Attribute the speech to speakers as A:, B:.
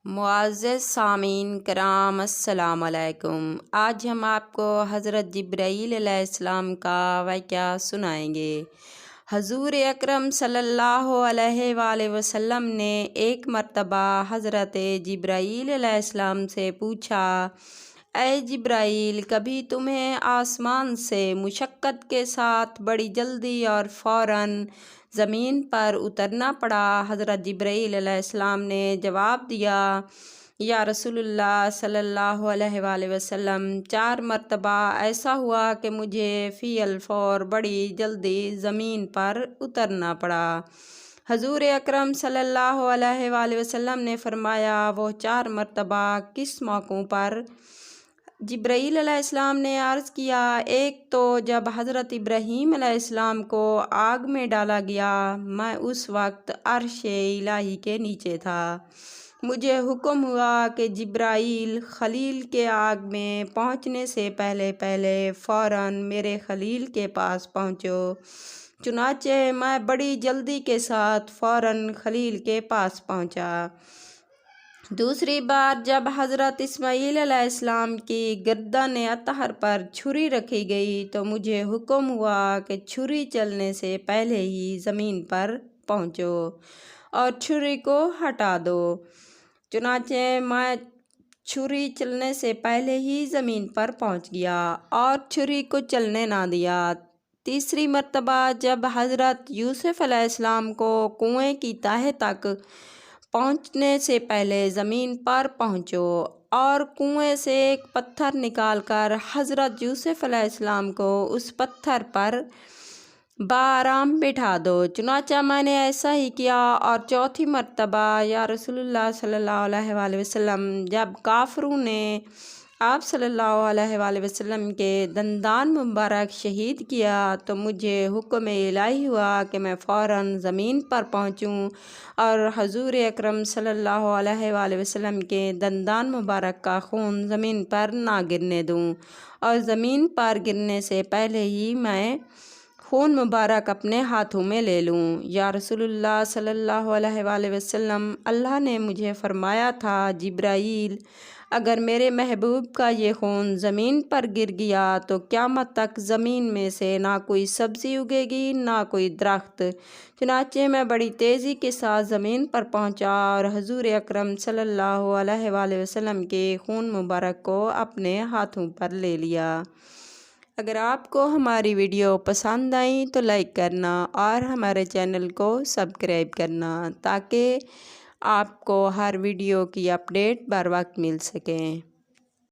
A: معزز سامعین کرام السلام علیکم۔ آج ہم آپ کو حضرت جبرائیل علیہ السلام کا واقعہ سنائیں گے۔ حضور اکرم صلی اللہ علیہ وآلہ وسلم نے ایک مرتبہ حضرت جبرائیل علیہ السلام سے پوچھا، اے جبرائیل، کبھی تمہیں آسمان سے مشقت کے ساتھ بڑی جلدی اور فوراً زمین پر اترنا پڑا؟ حضرت جبرائیل علیہ السلام نے جواب دیا، یا رسول اللہ صلی اللہ علیہ وآلہ وسلم، 4 مرتبہ ایسا ہوا کہ مجھے فی الفور بڑی جلدی زمین پر اترنا پڑا۔ حضور اکرم صلی اللہ علیہ وآلہ وسلم نے فرمایا، وہ 4 مرتبہ کس موقعوں پر؟ جبرائیل علیہ السلام نے عرض کیا، ایک تو جب حضرت ابراہیم علیہ السلام کو آگ میں ڈالا گیا، میں اس وقت عرش الہی کے نیچے تھا۔ مجھے حکم ہوا کہ جبرائیل، خلیل کے آگ میں پہنچنے سے پہلے فوراً میرے خلیل کے پاس پہنچو۔ چنانچہ میں بڑی جلدی کے ساتھ فوراً خلیل کے پاس پہنچا۔ دوسری بار جب حضرت اسماعیل علیہ السلام کی گردن اطہر پر چھری رکھی گئی تو مجھے حکم ہوا کہ چھری چلنے سے پہلے ہی زمین پر پہنچو اور چھری کو ہٹا دو۔ چنانچہ میں چھری چلنے سے پہلے ہی زمین پر پہنچ گیا اور چھری کو چلنے نہ دیا۔ تیسری مرتبہ جب حضرت یوسف علیہ السلام کو کنویں کی تہہ تک پہنچنے سے پہلے زمین پر پہنچو اور کنویں سے ایک پتھر نکال کر حضرت یوسف علیہ السلام کو اس پتھر پر بآرام بٹھا دو۔ چنانچہ میں نے ایسا ہی کیا۔ اور چوتھی مرتبہ، یا رسول اللہ صلی اللہ علیہ وآلہ وسلم، جب کافروں نے آپ صلی اللہ علیہ وآلہ وسلم کے دندان مبارک شہید کیا تو مجھے حکم الہی ہوا کہ میں فوراً زمین پر پہنچوں اور حضور اکرم صلی اللہ علیہ وآلہ وسلم کے دندان مبارک کا خون زمین پر نہ گرنے دوں، اور زمین پر گرنے سے پہلے ہی میں خون مبارک اپنے ہاتھوں میں لے لوں۔ یا رسول اللہ صلی اللہ علیہ وآلہ وسلم، اللہ نے مجھے فرمایا تھا، جبرائیل، اگر میرے محبوب کا یہ خون زمین پر گر گیا تو قیامت تک زمین میں سے نہ کوئی سبزی اگے گی نہ کوئی درخت۔ چنانچہ میں بڑی تیزی کے ساتھ زمین پر پہنچا اور حضور اکرم صلی اللہ علیہ وآلہ وسلم کے خون مبارک کو اپنے ہاتھوں پر لے لیا۔ اگر آپ کو ہماری ویڈیو پسند آئی تو لائک کرنا اور ہمارے چینل کو سبسکرائب کرنا تاکہ آپ کو ہر ویڈیو کی اپڈیٹ بر وقت مل سکیں۔